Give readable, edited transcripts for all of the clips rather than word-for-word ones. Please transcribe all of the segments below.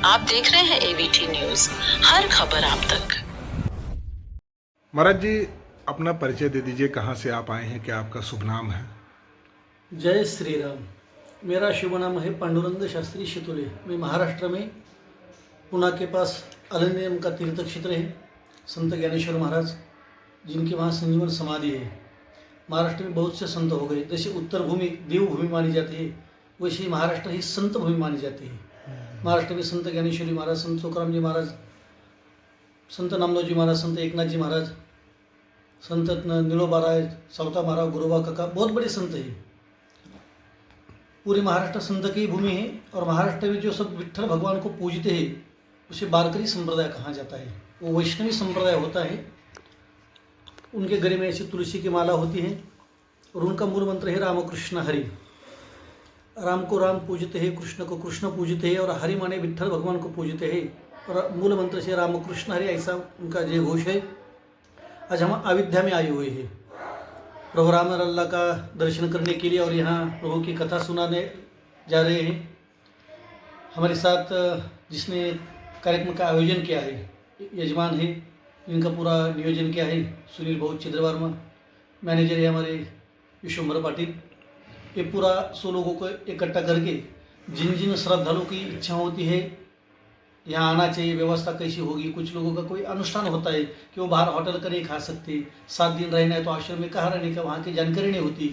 आप देख रहे हैं एबीटी न्यूज, हर खबर आप तक। महाराज जी, अपना परिचय दे दीजिए। कहाँ से आप आए हैं, क्या आपका शुभ नाम है? जय श्री राम। मेरा शुभ नाम है पांडुरंग शास्त्री शितोले। मैं महाराष्ट्र में पुणे के पास अलंदीयम का तीर्थ क्षेत्र है संत ज्ञानेश्वर महाराज, जिनके वहाँ संजीवन समाधि है। महाराष्ट्र में बहुत से संत हो गए। जैसे उत्तर भूमि देवभूमि मानी जाती है, वैसे ही महाराष्ट्र ही संत भूमि मानी जाती है। महाराष्ट्र में संत ज्ञानेश्वरी महाराज, संत तुकाराम जी महाराज, संत नामदेव जी महाराज, संत एकनाथ जी महाराज, संत निलोबा राय, सावता महाराज, गुरुबा काका, बहुत बड़े संत हैं। पूरे महाराष्ट्र संत की भूमि है। और महाराष्ट्र में जो सब विठ्ठल भगवान को पूजते हैं उसे वारकरी संप्रदाय कहा जाता है। वो वैष्णवी संप्रदाय होता है। उनके गले में ऐसी तुलसी की माला होती है और उनका मूल मंत्र है रामकृष्ण हरि। राम को राम पूजते हैं, कृष्ण को कृष्ण पूजते हैं और हरि माने विठ्ठल भगवान को पूजते हैं। और मूल मंत्र से रामकृष्ण हरि ऐसा उनका जय घोष है। आज हम अयोध्या में आए हुए हैं प्रभु राम लल्ला का दर्शन करने के लिए और यहाँ प्रभु की कथा सुनाने जा रहे हैं। हमारे साथ जिसने कार्यक्रम का आयोजन किया है यजमान है, इनका पूरा नियोजन किया है सुनील भाऊ चिद्रवर्मा, मैनेजर है हमारे विश्वंभर पाटिल। ये पूरा 100 लोगों को इकट्ठा करके जिन जिन श्रद्धालुओं की इच्छा होती है यहाँ आना चाहिए, व्यवस्था कैसी होगी। कुछ लोगों का कोई अनुष्ठान होता है कि वो बाहर होटल का नहीं खा सकते, 7 दिन रहना है तो आश्रम में कहाँ रहने का, वहाँ की जानकारी नहीं होती।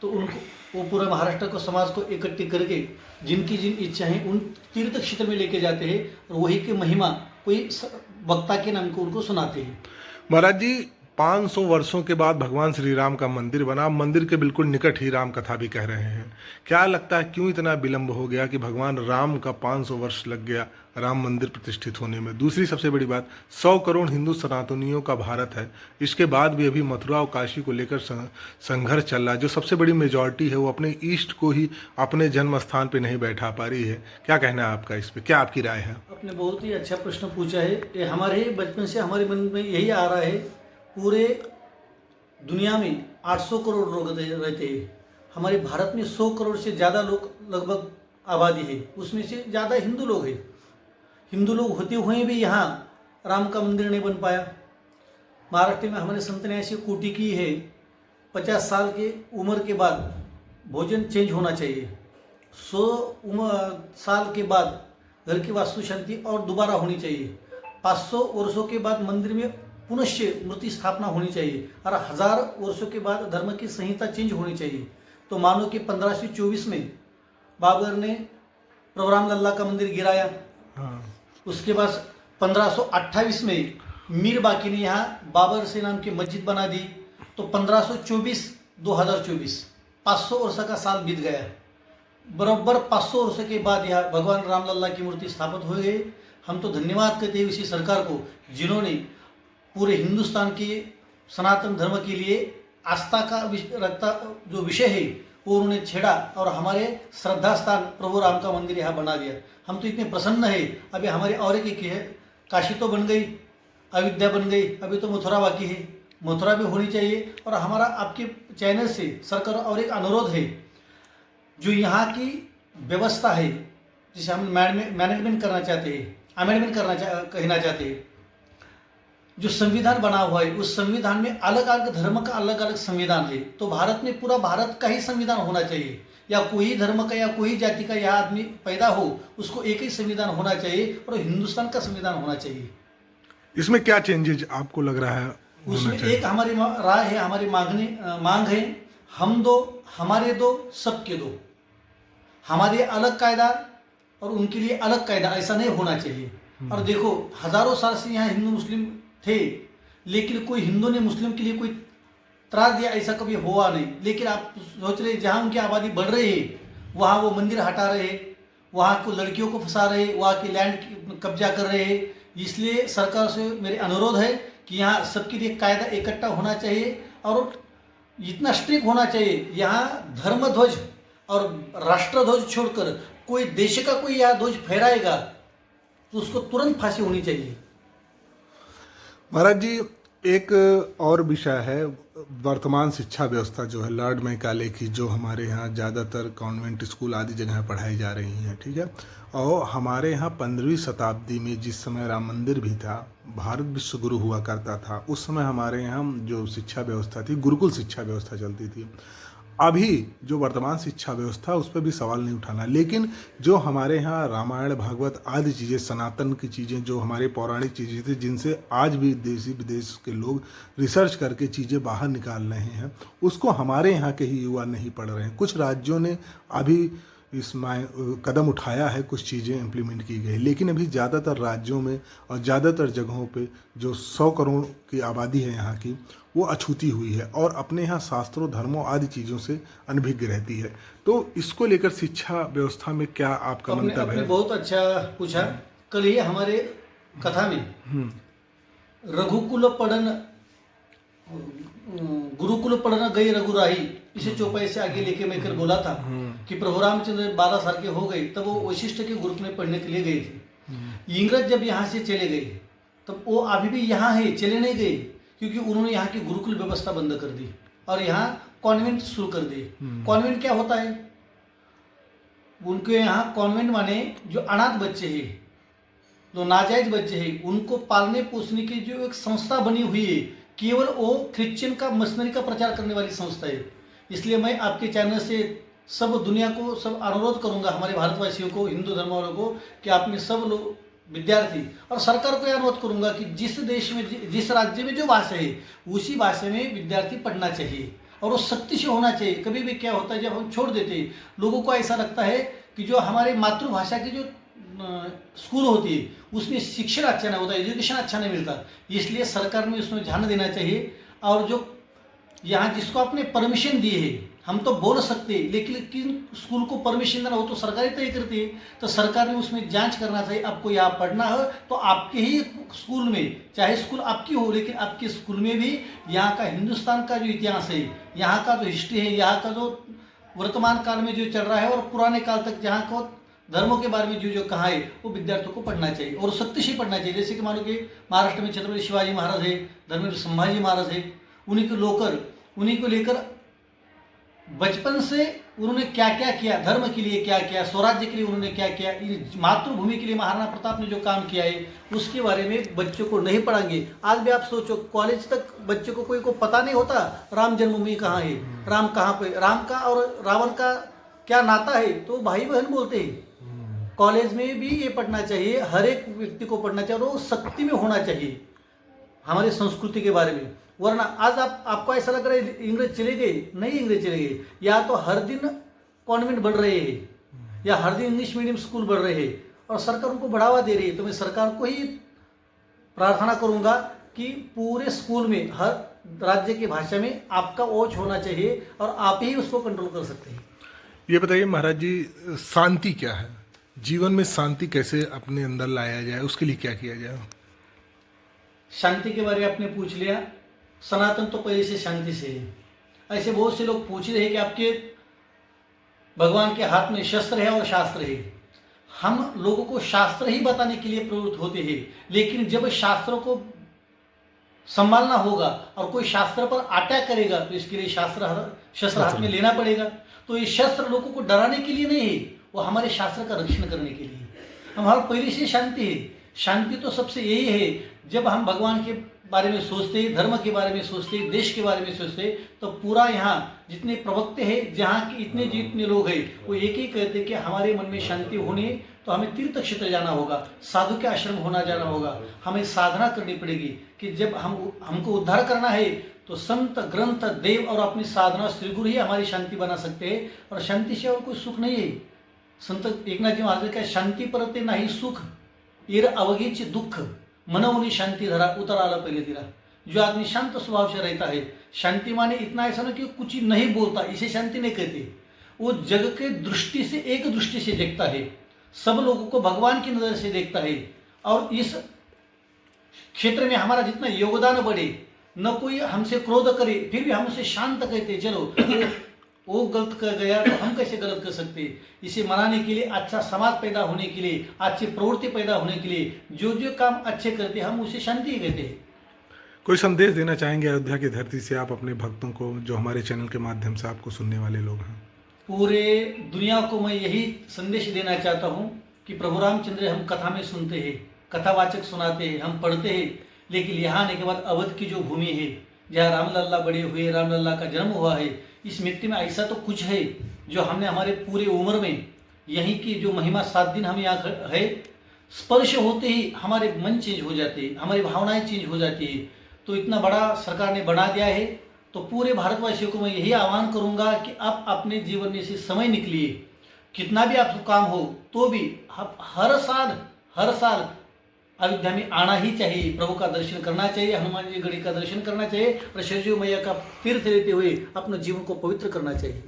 तो उनको वो पूरा महाराष्ट्र को समाज को इकट्ठे करके जिनकी जिन इच्छा है उन तीर्थ क्षेत्र में लेके जाते हैं और वही की महिमा कोई वक्ता के नाम को उनको सुनाते हैं। महाराज जी, 500 वर्षों के बाद भगवान श्री राम का मंदिर बना। मंदिर के बिल्कुल निकट ही राम कथा भी कह रहे हैं। क्या लगता है क्यों इतना विलंब हो गया कि भगवान राम का 500 वर्ष लग गया राम मंदिर प्रतिष्ठित होने में? दूसरी सबसे बड़ी बात, 100 करोड़ हिंदू सनातनियों का भारत है। इसके बाद भी अभी मथुरा और काशी को लेकर संघर्ष चल रहा है। जो सबसे बड़ी मेजॉरिटी है वो अपने ईष्ट को ही अपने जन्म स्थान पर नहीं बैठा पा रही है। क्या कहना है आपका इस पर, क्या आपकी राय है? आपने बहुत ही अच्छा प्रश्न पूछा है। ये हमारे बचपन से हमारे मन में यही आ रहा है। पूरे दुनिया में 800 करोड़ लोग रहते हैं। हमारे भारत में 100 करोड़ से ज़्यादा लोग लगभग आबादी है, उसमें से ज़्यादा हिंदू लोग हैं। हिंदू लोग होते हुए भी यहाँ राम का मंदिर नहीं बन पाया। महाराष्ट्र में हमारे संत ने ऐसी कोटि की है, 50 साल के उम्र के बाद भोजन चेंज होना चाहिए, 100 साल के बाद घर की वास्तु शांति और दोबारा होनी चाहिए, 500 वर्षों के बाद मंदिर में पुनश्च मूर्ति स्थापना होनी चाहिए और 1000 वर्षों के बाद धर्म की संहिता चेंज होनी चाहिए। तो मानो कि 1524 में बाबर ने प्रभु राम लल्ला का मंदिर गिराया। उसके बाद 1528 में मीर बाकी ने यहाँ बाबर से नाम की मस्जिद बना दी। तो 1524 2024 500 वर्ष का साल बीत गया। बराबर 500 वर्ष के बाद यहाँ भगवान राम लल्ला की मूर्ति स्थापित हो गई। हम तो धन्यवाद करते हैं इसी सरकार को, जिन्होंने पूरे हिंदुस्तान के सनातन धर्म के लिए आस्था का रखता जो विषय है वो उन्होंने छेड़ा और हमारे श्रद्धा स्थान प्रभु राम का मंदिर यहाँ बना दिया। हम तो इतने प्रसन्न है। अभी हमारे और एक है, काशी तो बन गई, अयोध्या बन गई, अभी तो मथुरा बाकी है। मथुरा भी होनी चाहिए। और हमारा आपके चैनल से सरकार और एक अनुरोध है, जो यहाँ की व्यवस्था है जिसे हम मैनेजमेंट करना चाहते हैं, अमेंडमेंट कहना चाहते हैं। जो संविधान बना हुआ है उस संविधान में अलग अलग धर्म का अलग अलग संविधान है। तो भारत में पूरा भारत का ही संविधान होना चाहिए, या कोई धर्म का या कोई जाति का यह आदमी पैदा हो उसको एक ही संविधान होना चाहिए और हिंदुस्तान का संविधान होना चाहिए। इसमें क्या चेंजेज आपको लग रहा है? उसमें एक हमारी राय है, हमारी मांग है, हम दो हमारे दो सबके दो। हमारे अलग कायदा और उनके लिए अलग कायदा, ऐसा नहीं होना चाहिए। और देखो, हजारों साल से यहाँ हिंदू मुस्लिम थे, लेकिन कोई हिंदू ने मुस्लिम के लिए कोई त्रास दिया ऐसा कभी हुआ नहीं। लेकिन आप सोच रहे जहाँ उनकी आबादी बढ़ रही है वहाँ वो मंदिर हटा रहे हैं, वहाँ को लड़कियों को फंसा रहे हैं, वहाँ की लैंड कब्जा कर रहे हैं। इसलिए सरकार से मेरे अनुरोध है कि यहाँ सबके लिए कायदा इकट्ठा होना चाहिए और इतना स्ट्रिक्ट होना चाहिए। यहाँ धर्म ध्वज और राष्ट्र ध्वज छोड़कर कोई देश का कोई यहाँ ध्वज फहराएगा तो उसको तुरंत फांसी होनी चाहिए। महाराज जी, एक और विषय है वर्तमान शिक्षा व्यवस्था जो है लॉर्ड मैकाले की, जो हमारे यहाँ ज़्यादातर कॉन्वेंट स्कूल आदि जगह पढ़ाई जा रही हैं, ठीक है। और हमारे यहाँ 15वीं शताब्दी में जिस समय राम मंदिर भी था, भारत विश्व गुरु हुआ करता था, उस समय हमारे यहाँ जो शिक्षा व्यवस्था थी गुरुकुल शिक्षा व्यवस्था चलती थी। अभी जो वर्तमान शिक्षा व्यवस्था उस पर भी सवाल नहीं उठाना, लेकिन जो हमारे यहाँ रामायण भागवत आदि चीज़ें, सनातन की चीज़ें, जो हमारे पौराणिक चीज़ें थी, जिनसे आज भी देशी विदेश के लोग रिसर्च करके चीज़ें बाहर निकाल रहे हैं, उसको हमारे यहाँ के ही युवा नहीं पढ़ रहे हैं। कुछ राज्यों ने अभी इसमें कदम उठाया है, कुछ चीज़ें इम्प्लीमेंट की गई, लेकिन अभी ज़्यादातर राज्यों में और ज़्यादातर जगहों पे जो 100 करोड़ की आबादी है यहाँ की, वो अछूती हुई है और अपने यहाँ शास्त्रों धर्मों आदि चीज़ों से अनभिज्ञ रहती है। तो इसको लेकर शिक्षा व्यवस्था में क्या आपका मंतव्य है? बहुत अच्छा पूछा। कल ही हमारे कथा में रघुकुल पढ़न गुरुकुल पढ़ना गई रघुराही, इसे चौपाई से आगे लेके मैं कर बोला था कि प्रभु रामचंद्र 12 साल के हो गए तब वो वशिष्ठ के ग्रुप में पढ़ने के लिए गए थे। इंग्रज जब यहाँ से चले गए तब वो अभी भी यहाँ है, चले नहीं गए, क्योंकि उन्होंने यहाँ की गुरुकुल व्यवस्था बंद कर दी और यहाँ कॉन्वेंट शुरू कर दिए। कॉन्वेंट क्या होता है? उनके यहाँ कॉन्वेंट माने जो अनाथ बच्चे हैं, जो नाजायज बच्चे हैं, उनको पालने पोसने की जो एक संस्था बनी हुई है, केवल वो क्रिश्चियन का मशीनरी का प्रचार करने वाली संस्था है। इसलिए मैं आपके चैनल से सब दुनिया को सब अनुरोध करूंगा, हमारे भारतवासियों को, हिंदू धर्म वालों को, कि आप में सब लोग विद्यार्थी और सरकार को अनुरोध करूंगा कि जिस देश में, जिस राज्य में जो भाषा है, उसी भाषा में विद्यार्थी पढ़ना चाहिए और वो सख्ती से होना चाहिए। कभी भी क्या होता है, जब हम छोड़ देते हैं, लोगों को ऐसा लगता है कि जो हमारे मातृभाषा की जो स्कूल होती है उसमें शिक्षण अच्छा नहीं होता, एजुकेशन अच्छा नहीं मिलता। इसलिए सरकार में उसमें ध्यान देना चाहिए। और जो यहाँ जिसको आपने परमिशन दी है, हम तो बोल सकते हैं, लेकिन किन स्कूल को परमिशन देना वो तो सरकार ही तय करती है। तो सरकार ने उसमें जांच करना चाहिए। आपको यहाँ पढ़ना है तो आपके ही स्कूल में, चाहे स्कूल आपकी हो, लेकिन आपके स्कूल में भी यहाँ का हिंदुस्तान का जो इतिहास है, यहाँ का जो हिस्ट्री है, यहाँ का जो वर्तमान काल में जो चल रहा है और पुराने काल तक जहाँ को धर्मों के बारे में जो जो कहा है, वो विद्यार्थियों को पढ़ना चाहिए और सख्ती से पढ़ना चाहिए। जैसे कि मानो कि महाराष्ट्र में छत्रपति शिवाजी महाराज है, धर्मेंद्र संभाजी महाराज है, उन्हीं को लेकर बचपन से उन्होंने क्या क्या किया, धर्म के लिए क्या किया, स्वराज्य के लिए उन्होंने क्या किया, मातृभूमि के लिए महाराणा प्रताप ने जो काम किया है, उसके बारे में बच्चों को नहीं पढ़ाएंगे। आज भी आप सोचो, कॉलेज तक बच्चों को कोई को पता नहीं होता राम जन्मभूमि कहाँ है, राम कहाँ पे, राम का और रावण का क्या नाता है, तो भाई बहन बोलते हैं। कॉलेज में भी ये पढ़ना चाहिए, हर एक व्यक्ति को पढ़ना चाहिए और वो सख्ती में होना चाहिए हमारी संस्कृति के बारे में। वरना आज आपको ऐसा लग रहा है इंग्रज चले गए, नहीं इंग्रज चले गए, या तो हर दिन कॉन्वेंट बढ़ रहे हैं या हर दिन इंग्लिश मीडियम स्कूल बढ़ रहे हैं और सरकार उनको बढ़ावा दे रही है। तो मैं सरकार को ही प्रार्थना करूंगा कि पूरे स्कूल में हर राज्य की भाषा में आपका वॉच होना चाहिए और आप ही उसको कंट्रोल कर सकते हैं। ये बताइए महाराज जी, शांति क्या है? जीवन में शांति कैसे अपने अंदर लाया जाए, उसके लिए क्या किया जाए? शांति के बारे में आपने पूछ लिया। सनातन तो पहले से शांति से है। ऐसे बहुत से लोग पूछ रहे हैं कि आपके भगवान के हाथ में शस्त्र है और शास्त्र है। हम लोगों को शास्त्र ही बताने के लिए प्रवृत्त होते हैं, लेकिन जब शास्त्रों को संभालना होगा और कोई शास्त्र पर अटैक करेगा तो इसके लिए शस्त्र हाथ में लेना पड़ेगा। तो ये शस्त्र लोगों को डराने के लिए नहीं है, वो हमारे शास्त्र का रक्षण करने के लिए। हमारा पहले से शांति है। शांति तो सबसे यही है, जब हम भगवान के बारे में सोचते, धर्म के बारे में सोचते, देश के बारे में सोचते, तो पूरा यहाँ जितने प्रवक्ते हैं, जहाँ के इतने जितने लोग हैं, वो एक ही कहते कि हमारे मन में शांति होनी है तो हमें तीर्थ क्षेत्र जाना होगा, साधु के आश्रम होना जाना होगा, हमें साधना करनी पड़ेगी कि जब हमको उद्धार करना है तो संत, ग्रंथ, देव और अपनी साधना श्री गुरु ही हमारी शांति बना सकते हैं। और शांति से और कोई सुख नहीं है। संत एकनाथ जी महाराज का शांती परते नाही सुख, ईर अवघीच दुख, मनवनी शांति धरा उतर आला पहले तिरा। जो आदमी शांत स्वभाव से रहता है, शांति माने इतना ऐसा ना कि कुछ नहीं बोलता, इसे शांति नहीं कहते। वो जग के दृष्टि से, एक दृष्टि से देखता है, सब लोगों को भगवान की नजर से देखता है। और इस क्षेत्र में हमारा जितना योगदान बढ़े, न कोई हमसे क्रोध करे, फिर भी हम उसे शांत कहते, चलो वो गलत कर गया तो हम कैसे गलत कर सकते। इसे मनाने के लिए, अच्छा समाज पैदा होने के लिए, अच्छी प्रवृत्ति पैदा होने के लिए जो जो काम अच्छे करते हम उसे शांति कहते हैं। कोई संदेश देना चाहेंगे अयोध्या की धरती से आप अपने भक्तों को, जो हमारे चैनल के माध्यम से आपको सुनने वाले लोग हैं? पूरे दुनिया को मैं यही संदेश देना चाहता हूँ कि प्रभु रामचंद्र हम कथा में सुनते हैं, कथावाचक सुनाते हैं, हम पढ़ते हैं, लेकिन यहाँ आने के बाद अवध की जो भूमि है जहाँ रामलल्ला बड़े हुए, रामलल्ला का जन्म हुआ है, इस मिट्टी में ऐसा तो कुछ है जो हमने हमारे पूरे उम्र में यहीं की जो महिमा 7 दिन हम यहाँ है, स्पर्श होते ही हमारे मन चेंज हो जाते हैं, हमारी भावनाएं चेंज हो जाती है। तो इतना बड़ा सरकार ने बना दिया है, तो पूरे भारतवासियों को मैं यही आह्वान करूंगा कि आप अपने जीवन में से समय निकलिए, कितना भी आपको काम हो तो भी आप हर साल अयोध्या में आना ही चाहिए, प्रभु का दर्शन करना चाहिए, हनुमान जी गढ़ी का दर्शन करना चाहिए और शरजू मैया का तीर्थ लेते हुए अपने जीवन को पवित्र करना चाहिए।